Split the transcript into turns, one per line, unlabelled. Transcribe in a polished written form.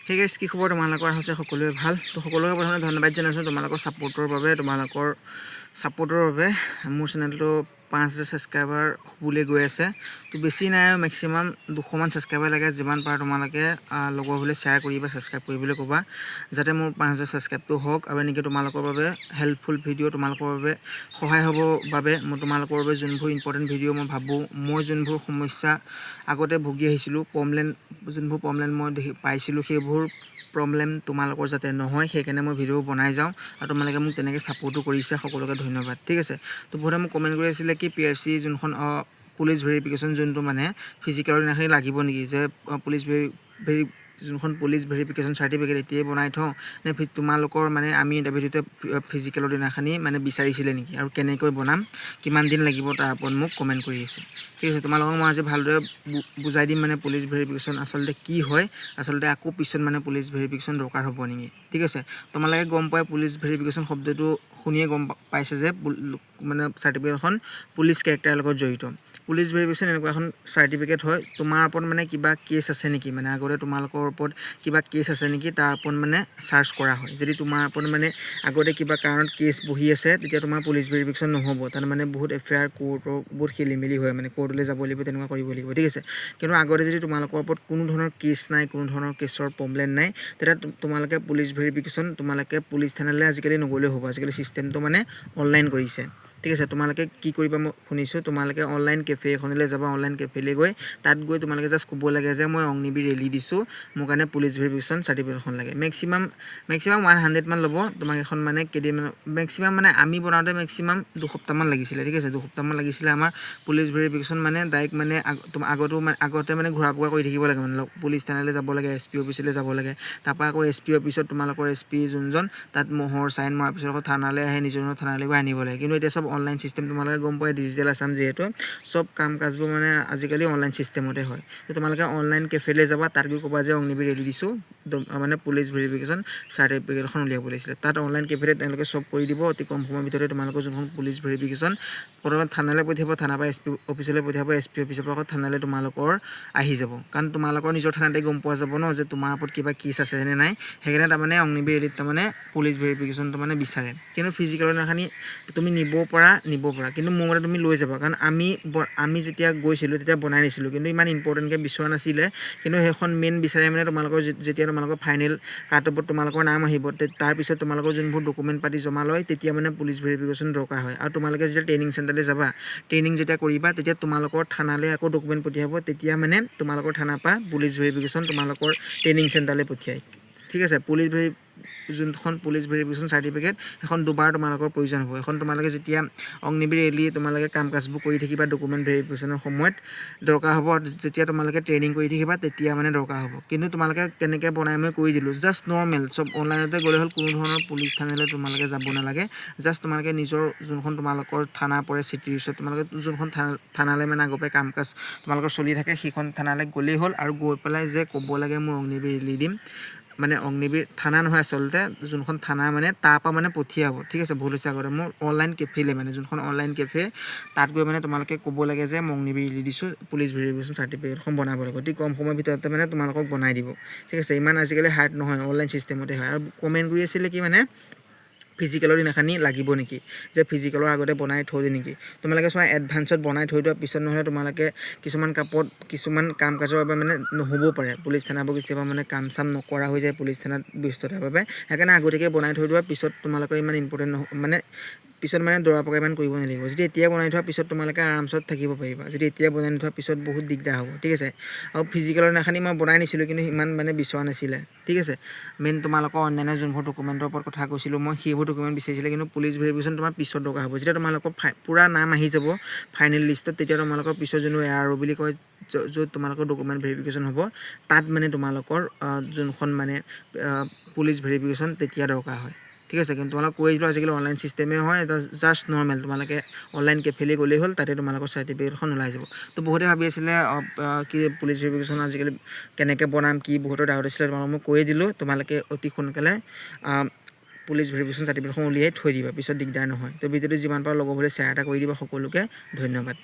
হে গাইছ কি খবৰ তোমালোকৰ হৈছে সকলোৱে ভাল তো সকলোকে প্ৰথমে ধন্যবাদ জনাইছোঁ তোমালোকৰ ছাপোৰ্টৰ বাবে তোমালোকৰ ছাপোৰ্টৰ বাবে মোৰ চেনেলটো 5000 ছাবস্ক্ৰাইবাৰ হ'বলৈ গৈ আছে তো বেছি নাই মেক্সিমাম 200 মান ছাবস্ক্ৰাইবাৰ লাগে যিমান পাৰা তোমালোকে লগৰ হ'লে শ্বেয়াৰ কৰিবা ছাবস্ক্ৰাইব কৰিবলৈ ক'বা যাতে মোৰ 5000 ছাবস্ক্ৰাইবটো হওক আৰু এনেকৈ তোমালোকৰ বাবে হেল্পফুল ভিডিঅ' তোমালোকৰ বাবে সহায় হ'ব বাবে মই তোমালোকৰ বাবে যোনবোৰ ইম্পৰ্টেণ্ট ভিডিঅ' মই ভাবোঁ মই যোনবোৰ সমস্যা আগতে ভুগি আহিছিলোঁ যোনবোৰ প্ৰব্লেম মই পাইছিলোঁ সেইবোৰ প্ৰব্লেম তোমালোকৰ যাতে নহয় সেইকাৰণে মই ভিডিঅ' বনাই যাওঁ আৰু তোমালোকে মোক তেনেকৈ ছাপোৰ্টো কৰিছে সকলোকে ধন্যবাদ ঠিক আছে তো বহুতে মোক কমেণ্ট কৰি আছিলে কি PRC যোনখন পুলিচ ভেৰিফিকেশ্যন যোনটো মানে ফিজিকেলৰ দিনাখনি লাগিব নেকি যে যোনখন পুলিচ ভেৰিফিকেশ্যন চাৰ্টিফিকেট এতিয়াই বনাই থওঁ নে তোমালোকৰ মানে আমি ইণ্টাৰভিউতে ফিজিকেলৰ দিনাখনি মানে বিচাৰিছিলে নেকি আৰু কেনেকৈ বনাম কিমান দিন লাগিব তাৰ ওপৰত মোক কমেণ্ট কৰি আছে ঠিক আছে তোমালোকক মই আজি ভালদৰে বুজাই দিম মানে পুলিচ ভেৰিফিকেশ্যন আচলতে কি হয় আচলতে আকৌ পিছত মানে পুলিচ ভেৰিফিকেশ্যন দৰকাৰ হ'ব নেকি ঠিক আছে তোমালোকে গম পাই পুলিচ ভেৰিফিকেশ্যন শব্দটো শুনিয়ে গম পাইছে যে মানে চাৰ্টিফিকেটখন পুলিচ কেৰেক্টাৰৰ লগত জড়িত পুলিচ ভেৰিফিকেশ্যন এনেকুৱা এখন চাৰ্টিফিকেট হয় তোমাৰ ওপৰত মানে কিবা কেছ আছে নেকি মানে আগতে তোমালোকৰ ওপৰত কিবা কেছ আছে নেকি তাৰ ওপৰত মানে চাৰ্চ কৰা হয় যদি তোমাৰ ওপৰত মানে আগতে কিবা কাৰণত কেছ বহি আছে তেতিয়া তোমাৰ পুলিচ ভেৰিফিকেশ্যন নহ'ব তাৰ মানে বহুত এফআইআৰ কোৰ্টৰ বহুত খেলিমেলি হয় মানে কোৰ্টলৈ যাব লাগিব তেনেকুৱা কৰিব লাগিব ঠিক আছে কিন্তু আগতে যদি তোমালোকৰ ওপৰত কোনো ধৰণৰ কেছ নাই কোনো ধৰণৰ কেছৰ প্ৰব্লেম নাই তেতিয়া তোমালোকে পুলিচ ভেৰিফিকেশ্যন তোমালোকে পুলিচ থানালৈ আজিকালি নগ'লেও হ'ব আজিকালি চিষ্টেমটো মানে অনলাইন কৰিছে ঠিক আছে তোমালোকে কি কৰিবা মই শুনিছোঁ তোমালোকে অনলাইন কেফে এখনলৈ যাবা অনলাইন কেফেলৈ গৈ তাত গৈ তোমালোকে জাষ্ট ক'ব লাগে যে মই অগ্নিবীৰ ৰেলী দিছোঁ মোৰ কাৰণে পুলিচ ভেৰিফিকেশ্যন চাৰ্টিফিকেটখন লাগে মেক্সিমাম 100 মান ল'ব তোমাক এখন মানে কেইদিনমান মেক্সিমাম মানে আমি বনাওঁতে মেক্সিমাম 2 সপ্তাহমান লাগিছিলে ঠিক আছে 2 সপ্তাহমান লাগিছিলে আমাৰ পুলিচ ভেৰিফিকেশ্যন মানে ডাইৰেক্ট মানে আগতে মানে ঘূৰা ফুৰা কৰি থাকিব লাগে মানে পুলিচ থানালৈ যাব লাগে SP অফিচলৈ যাব লাগে তাৰপৰা আকৌ SP অফিচত তোমালোকৰ SP যোনজন তাত মোহৰ চাইন মৰাৰ পিছত আকৌ থানালৈ আহে নিজৰ থানালৈ গৈ আনিব লাগে কিন্তু এতিয়া চব অনলাইন চিষ্টেম তোমালোকে গম পোৱা ডিজিটেল আছাম যিহেতু সব কাম কাজবোৰ মানে আজিকালি অনলাইন চিষ্টেমতে হয় তো তোমালোকে অনলাইন কেফেলৈ যাবা তাত গৈ ক'বা যে অগ্নিবীৰ ৰেলী দিছোঁ মানে পুলিচ ভেৰিফিকেশ্যন চাৰ্টিফিকেটখন উলিয়াব লাগিছিলে তাত অনলাইন কেফেতে তেওঁলোকে চব কৰি দিব অতি কম সময়ৰ ভিতৰতে তোমালোকৰ যোনখন পুলিচ ভেৰিফিকেশ্যন প্ৰথমে থানালৈ পঠিয়াব থানাৰ পৰা SP অফিচলৈ পঠিয়াব SP অফিচৰ পৰা আকৌ থানালৈ তোমালোকৰ আহি যাব কাৰণ তোমালোকৰ নিজৰ থানাতে গম পোৱা যাব ন যে তোমাৰ ওপৰত কিবা কেছ আছে নে নাই সেইকাৰণে তাৰমানে অগ্নিবীৰ ৰেলীত তাৰমানে পুলিচ ভেৰিফিকেশ্যনটো মানে বিচাৰে কিন্তু ফিজিকেলৰ দিনাখনি তুমি নিব পাৰা কিন্তু মোৰ মতে তুমি লৈ যাবা কাৰণ আমি যেতিয়া গৈছিলোঁ তেতিয়া বনাই নিছিলোঁ কিন্তু ইমান ইম্পৰ্টেণ্টকৈ বিচৰা নাছিলে কিন্তু সেইখন মেইন বিচাৰে মানে তোমালোকৰ যেতিয়া তোমালোকৰ ফাইনেল কাট অফত তোমালোকৰ নাম আহিব তাৰপিছত তোমালোকৰ যোনবোৰ ডকুমেণ্ট পাতি জমা লয় তেতিয়া মানে পুলিচ ভেৰিফিকেশ্যন দৰকাৰ হয় আৰু তোমালোকে যেতিয়া ট্ৰেইনিং চেণ্টাৰলৈ যাবা ট্ৰেইনিং যেতিয়া কৰিবা তেতিয়া তোমালোকৰ থানালৈ আকৌ ডকুমেণ্ট পঠিয়াব তেতিয়া মানে তোমালোকৰ থানাৰ পৰা পুলিচ ভেৰিফিকেশ্যন তোমালোকৰ ট্ৰেইনিং চেণ্টাৰলৈ পঠিয়ায় ঠিক আছে যোনখন পুলিচ ভেৰিফিকেশ্যন চাৰ্টিফিকেট এখন দুবাৰ তোমালোকৰ প্ৰয়োজন হ'ব এখন তোমালোকে যেতিয়া অগ্নিবীৰ ৰেলী তোমালোকে কাম কাজবোৰ কৰি থাকিবা ডকুমেণ্ট ভেৰিফিকেশ্যনৰ সময়ত দৰকাৰ হ'ব আৰু যেতিয়া তোমালোকে ট্ৰেইনিং কৰি থাকিবা তেতিয়া মানে দৰকাৰ হ'ব কিন্তু তোমালোকে কেনেকৈ বনাই মই কৰি দিলোঁ জাষ্ট নৰ্মেল চব অনলাইনতে গ'লে হ'ল কোনো ধৰণৰ পুলিচ থানালৈ তোমালোকে যাব নালাগে জাষ্ট তোমালোকে নিজৰ যোনখন তোমালোকৰ থানা পৰে চিটিৰ ওচৰত তোমালোকে যোনখন থানালৈ মানে আগৰ পৰাই কাম কাজ তোমালোকৰ চলি থাকে সেইখন থানালৈ গ'লেই হ'ল আৰু গৈ পেলাই যে ক'ব লাগে মই অগ্নিবীৰ ৰেলী দিম মানে অগ্নিবীৰ থানা নহয় আচলতে যোনখন থানা মানে তাৰপৰা মানে পঠিয়াব ঠিক আছে ভুল হৈছে আগতে মোৰ অনলাইন কেফেলৈ মানে যোনখন অনলাইন কেফে তাত গৈ মানে তোমালোকে ক'ব লাগে যে মই অগ্নিবীৰ ৰেলী দিছোঁ পুলিচ ভেৰিফিকেশ্যন চাৰ্টিফিকেটখন বনাব লাগে অতি কম সময়ৰ ভিতৰতে মানে তোমালোকক বনাই দিব ঠিক আছে ইমান আজিকালি হাৰ্ড নহয় অনলাইন চিষ্টেমতে হয় আৰু কমেণ্ট কৰি আছিলে কি মানে ফিজিকেলৰ দিনাখনি লাগিব নেকি যে ফিজিকেলৰ আগতে বনাই থৈ দিয়ে নেকি তোমালোকে চোৱা এডভান্সত বনাই থৈ দিয়াৰ পিছত নহ'লে তোমালোকে কিছুমান কাম কাজৰ বাবে মানে নহ'বও পাৰে পুলিচ থানাবোৰ কেতিয়াবা মানে কাম চাম নকৰা হৈ যায় পুলিচ থানাত ব্যস্ততাৰ বাবে সেইকাৰণে আগতীয়াকৈ বনাই থৈ দিয়াৰ পিছত তোমালোকৰ ইমান ইম্পৰ্টেণ্ট মানে পিছত মানে দৰা পকা ইমান কৰিব নালাগিব যদি এতিয়া বনাই থোৱাৰ পিছত তোমালোকে আৰামছত থাকিব পাৰিবা যদি এতিয়া বনাই নথোৱাৰ পিছত বহুত দিগদাৰ হ'ব ঠিক আছে আৰু ফিজিকেলৰ দিনাখনি মই বনাই নিছিলোঁ কিন্তু ইমান মানে বিচৰা নাছিলে ঠিক আছে মেইন তোমালোকৰ অনলাইনৰ যোনবোৰ ডকুমেণ্টৰ ওপৰত কথা কৈছিলোঁ মই সেইবোৰ ডকুমেণ্ট বিচাৰিছিলে কিন্তু পুলিচ ভেৰিফিকেশ্যন তোমাৰ পিছত দৰকাৰ হ'ব যেতিয়া তোমালোকৰ পূৰা নাম আহি যাব ফাইনেল লিষ্টত তেতিয়া তোমালোকৰ পিছত যোনটো ARO বুলি কয় য'ত তোমালোকৰ ডকুমেণ্ট ভেৰিফিকেশ্যন হ'ব তাত মানে তোমালোকৰ যোনখন মানে পুলিচ ভেৰিফিকেশ্যন তেতিয়া দৰকাৰ হয় ঠিক আছে কিন্তু তোমালোক কৈ দিলোঁ আজিকালি অনলাইন চিষ্টেমেই হয় এটা জাষ্ট নৰ্মেল তোমালোকে অনলাইন কেফেলৈ গ'লেই হ'ল তাতে তোমালোকৰ চাৰ্টিফিকেটখন ওলাই যাব তো বহুতে ভাবি আছিলে কি পুলিচ ভেৰিফিকেশ্যন আজিকালি কেনেকৈ বনাম কি বহুতৰ ডাউট আছিলে তোমালোকক মই কৈ দিলোঁ তোমালোকে অতি সোনকালে পুলিচ ভেৰিফিকেশ্যন চাৰ্টিফিকেটখন উলিয়াই থৈ দিবা পিছত দিগদাৰ নহয় তো ভিডিঅ'টো যিমান পাৰা লগৰ হ'লে শ্বেয়াৰ এটা কৰি দিবা সকলোকে ধন্যবাদ।